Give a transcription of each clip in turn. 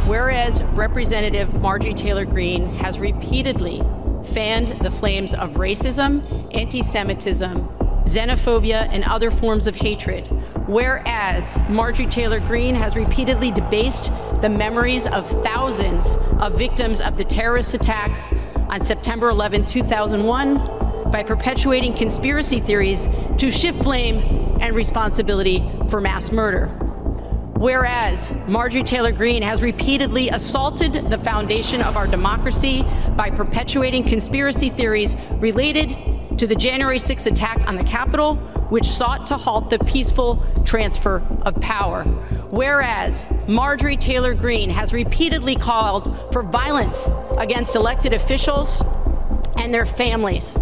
Whereas Representative Marjorie Taylor Greene has repeatedly fanned the flames of racism, anti-Semitism, xenophobia, and other forms of hatred. Whereas Marjorie Taylor Greene has repeatedly debased the memories of thousands of victims of the terrorist attacks on September 11, 2001, by perpetuating conspiracy theories to shift blame and responsibility for mass murder. Whereas Marjorie Taylor Greene has repeatedly assaulted the foundation of our democracy by perpetuating conspiracy theories related to the January 6th attack on the Capitol, which sought to halt the peaceful transfer of power. Whereas Marjorie Taylor Greene has repeatedly called for violence against elected officials and their families.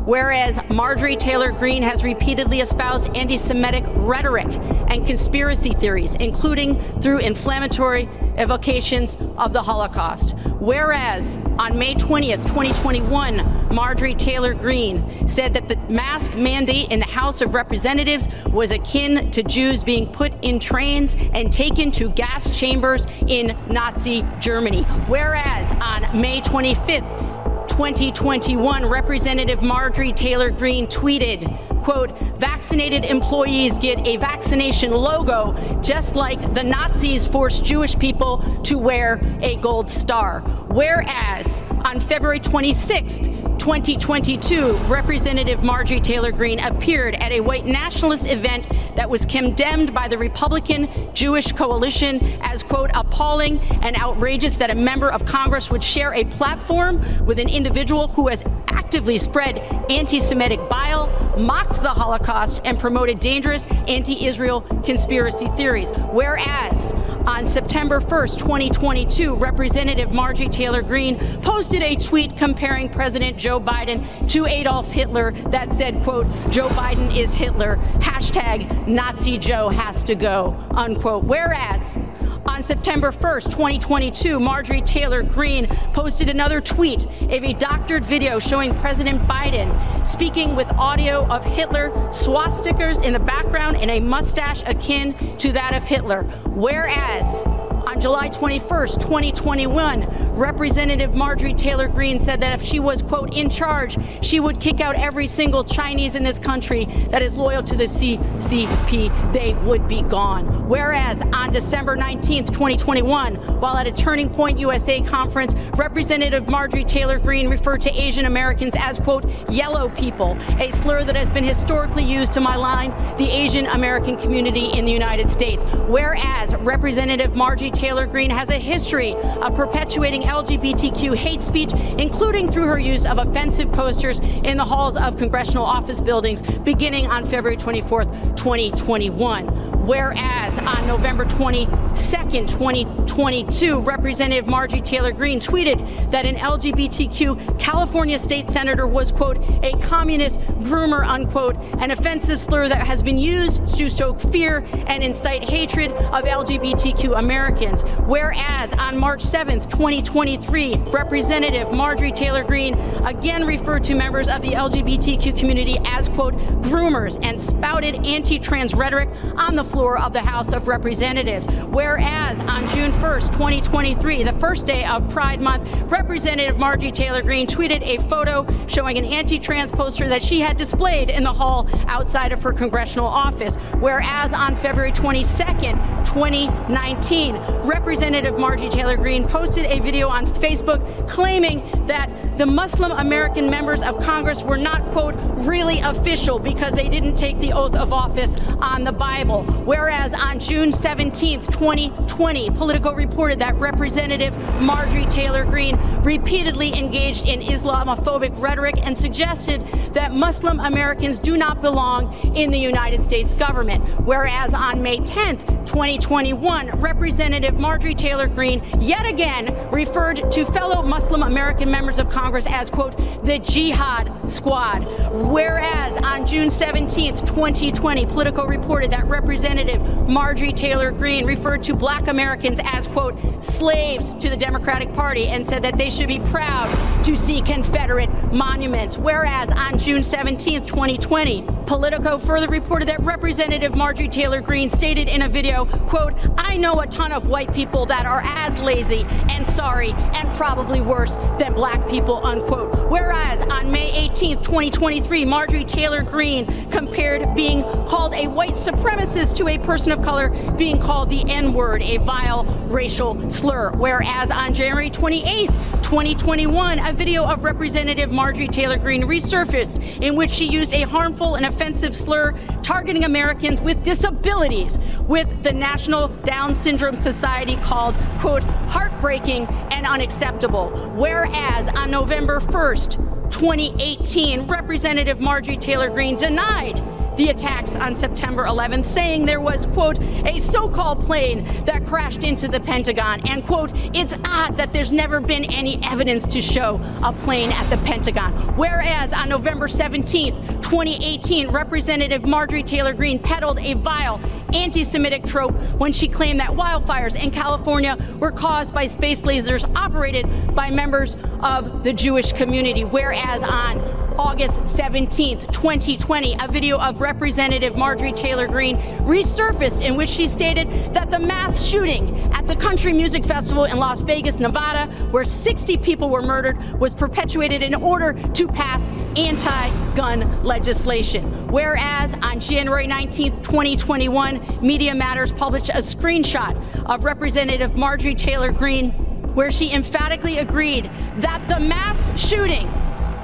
Whereas Marjorie Taylor Greene has repeatedly espoused anti-Semitic rhetoric and conspiracy theories, including through inflammatory evocations of the Holocaust. Whereas on May 20th, 2021, Marjorie Taylor Greene said that the mask mandate in the House of Representatives was akin to Jews being put in trains and taken to gas chambers in Nazi Germany. Whereas on May 25th, 2021, Representative Marjorie Taylor Greene tweeted, quote, "Vaccinated employees get a vaccination logo, just like the Nazis forced Jewish people to wear a gold star." Whereas on February 26th, 2022, Representative Marjorie Taylor Greene appeared at a white nationalist event that was condemned by the Republican Jewish coalition as, quote, "appalling and outrageous that a member of Congress would share a platform with an individual who has actively spread anti-Semitic bile, mocked the Holocaust, and promoted dangerous anti-Israel conspiracy theories." Whereas on September 1st, 2022, Representative Marjorie Taylor Greene posted a tweet comparing President Joe Biden to Adolf Hitler that said, quote, "Joe Biden is Hitler, hashtag Nazi Joe has to go," unquote. Whereas on September 1st, 2022, Marjorie Taylor Greene posted another tweet of a doctored video showing President Biden speaking with audio of Hitler, swastikas in the background, and a mustache akin to that of Hitler. Whereas on July 21st, 2021, Representative Marjorie Taylor Greene said that if she was, quote, "in charge, she would kick out every single Chinese in this country that is loyal to the CCP. They would be gone." Whereas on December 19th, 2021, while at a Turning Point USA conference, Representative Marjorie Taylor Greene referred to Asian Americans as, quote, "yellow people," a slur that has been historically used to malign the Asian American community in the United States. Whereas Representative Marjorie Taylor Greene has a history of perpetuating LGBTQ hate speech, including through her use of offensive posters in the halls of congressional office buildings beginning on February 24th, 2021. Whereas on November 22nd, 2022, Representative Marjorie Taylor Greene tweeted that an LGBTQ California state senator was, quote, "a communist groomer," unquote, an offensive slur that has been used to stoke fear and incite hatred of LGBTQ Americans. Whereas on March 7th, 2023, Representative Marjorie Taylor Greene again referred to members of the LGBTQ community as, quote, "groomers," and spouted anti-trans rhetoric on the floor of the House of Representatives. Whereas on June 1st, 2023, the first day of Pride Month, Representative Marjorie Taylor Greene tweeted a photo showing an anti-trans poster that she had displayed in the hall outside of her congressional office. Whereas on February 22nd, 2019, Representative Marjorie Taylor Greene posted a video on Facebook claiming that the Muslim American members of Congress were not, quote, "really official" because they didn't take the oath of office on the Bible. Whereas on June 17th, 2020, Politico reported that Representative Marjorie Taylor Greene repeatedly engaged in Islamophobic rhetoric and suggested that Muslim Americans do not belong in the United States government. Whereas on May 10th, 2021, Representative Marjorie Taylor Greene yet again referred to fellow Muslim American members of Congress as, quote, "the Jihad Squad." Whereas on June 17th, 2020, Politico reported that Representative Marjorie Taylor Greene referred to Black Americans as, quote, "slaves to the Democratic Party," and said that they should be proud to see Confederate monuments. Whereas on June 17th, 2020, Politico further reported that Representative Marjorie Taylor Greene stated in a video, quote, "I know a ton of white people that are as lazy and sorry and probably worse than black people," unquote. Whereas on May 18th, 2023, Marjorie Taylor Greene compared being called a white supremacist to a person of color being called the N-word, a vile racial slur. Whereas on January 28th, 2021, a video of Representative Marjorie Taylor Greene resurfaced in which she used a harmful and offensive slur targeting Americans with disabilities with the National Down Syndrome Society called, quote, "heartbreaking and unacceptable." Whereas on November 1st, 2018, Representative Marjorie Taylor Greene denied the attacks on September 11th, saying there was, quote, "a so-called plane that crashed into the Pentagon," and, quote, "it's odd that there's never been any evidence to show a plane at the Pentagon." Whereas on November 17th, 2018, Representative Marjorie Taylor Greene peddled a vile anti-Semitic trope when she claimed that wildfires in California were caused by space lasers operated by members of the Jewish community. Whereas on August 17th, 2020, a video of Representative Marjorie Taylor Greene resurfaced in which she stated that the mass shooting at the Country Music Festival in Las Vegas, Nevada, where 60 people were murdered, was perpetuated in order to pass anti-gun legislation. Whereas on January 19th, 2021, Media Matters published a screenshot of Representative Marjorie Taylor Greene where she emphatically agreed that the mass shooting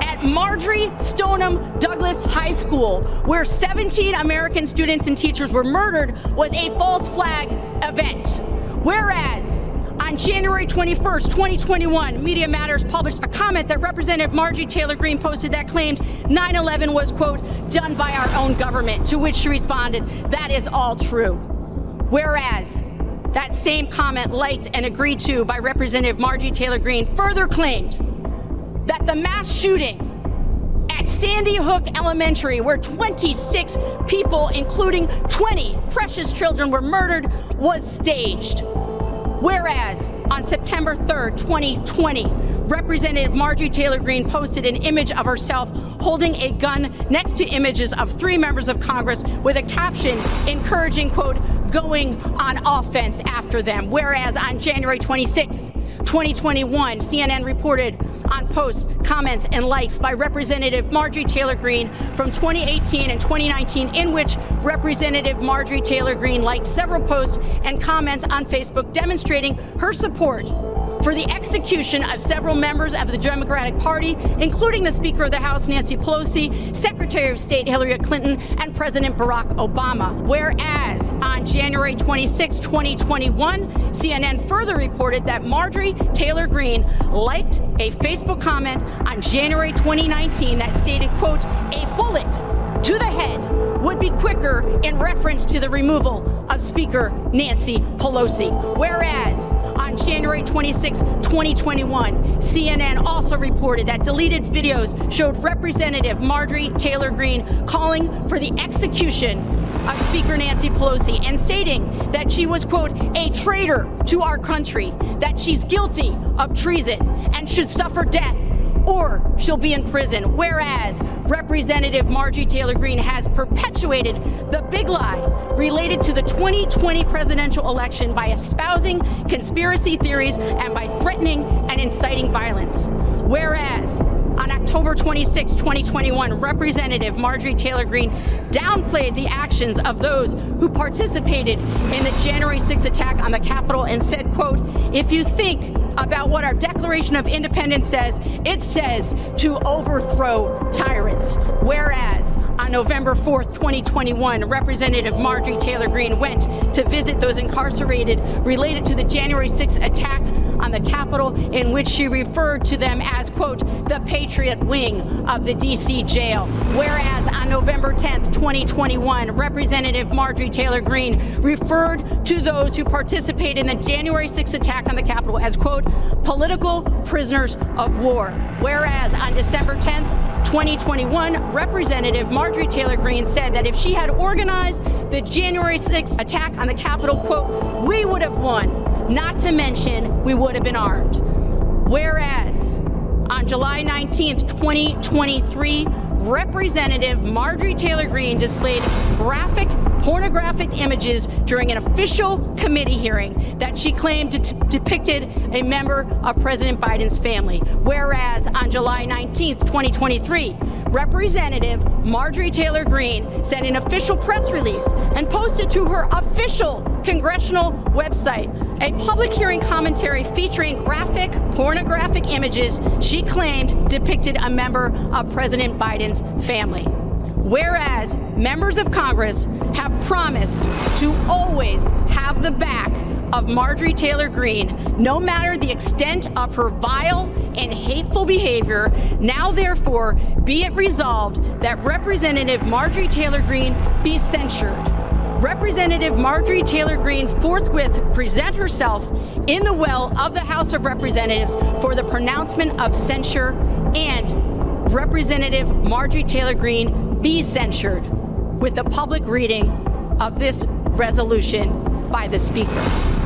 at Marjorie Stoneman Douglas High School, where 17 American students and teachers were murdered, was a false flag event. Whereas on January 21st, 2021, Media Matters published a comment that Representative Marjorie Taylor Greene posted that claimed 9/11 was, quote, "done by our own government," to which she responded, "that is all true." Whereas that same comment, liked and agreed to by Representative Marjorie Taylor Greene, further claimed that the mass shooting at Sandy Hook Elementary, where 26 people, including 20 precious children, were murdered, was staged. Whereas on September 3rd, 2020, Representative Marjorie Taylor Greene posted an image of herself holding a gun next to images of 3 members of Congress with a caption encouraging, quote, "going on offense after them." Whereas on January 26th, 2021, CNN reported on posts, comments, and likes by Representative Marjorie Taylor Greene from 2018 and 2019, in which Representative Marjorie Taylor Greene liked several posts and comments on Facebook demonstrating her support for the execution of several members of the Democratic Party, including the Speaker of the House, Nancy Pelosi, Secretary of State Hillary Clinton, and President Barack Obama. Whereas on January 26, 2021, CNN further reported that Marjorie Taylor Greene liked a Facebook comment on January 2019 that stated, quote, "a bullet to the head would be quicker," in reference to the removal of Speaker Nancy Pelosi. Whereas on January 26, 2021, CNN also reported that deleted videos showed Representative Marjorie Taylor Greene calling for the execution of Speaker Nancy Pelosi and stating that she was, quote, "a traitor to our country, that she's guilty of treason and should suffer death or she'll be in prison." Whereas Representative Marjorie Taylor Greene has perpetuated the big lie related to the 2020 presidential election by espousing conspiracy theories and by threatening and inciting violence. Whereas on October 26, 2021, Representative Marjorie Taylor Greene downplayed the actions of those who participated in the January 6th attack on the Capitol and said, quote, "if you think about what our Declaration of Independence says, it says to overthrow tyrants." Whereas on November 4th, 2021, Representative Marjorie Taylor Greene went to visit those incarcerated related to the January 6th attack on the Capitol, in which she referred to them as, quote, "the Patriot wing of the DC jail." Whereas on November 10th, 2021, Representative Marjorie Taylor Greene referred to those who participated in the January 6th attack on the Capitol as, quote, "political prisoners of war." Whereas on December 10th, 2021, Representative Marjorie Taylor Greene said that if she had organized the January 6th attack on the Capitol, quote, "we would have won, not to mention we would have been armed." Whereas on July 19th, 2023, Representative Marjorie Taylor Greene displayed graphic pornographic images during an official committee hearing that she claimed depicted a member of President Biden's family. Whereas on July 19th, 2023, Representative Marjorie Taylor Greene sent an official press release and posted to her official congressional website a public hearing commentary featuring graphic pornographic images she claimed depicted a member of President Biden's family. Whereas members of Congress have promised to always have the back of Marjorie Taylor Greene, no matter the extent of her vile and hateful behavior, now therefore be it resolved that Representative Marjorie Taylor Greene be censured. Representative Marjorie Taylor Greene forthwith present herself in the well of the House of Representatives for the pronouncement of censure, and Representative Marjorie Taylor Greene be censured with the public reading of this resolution by the Speaker.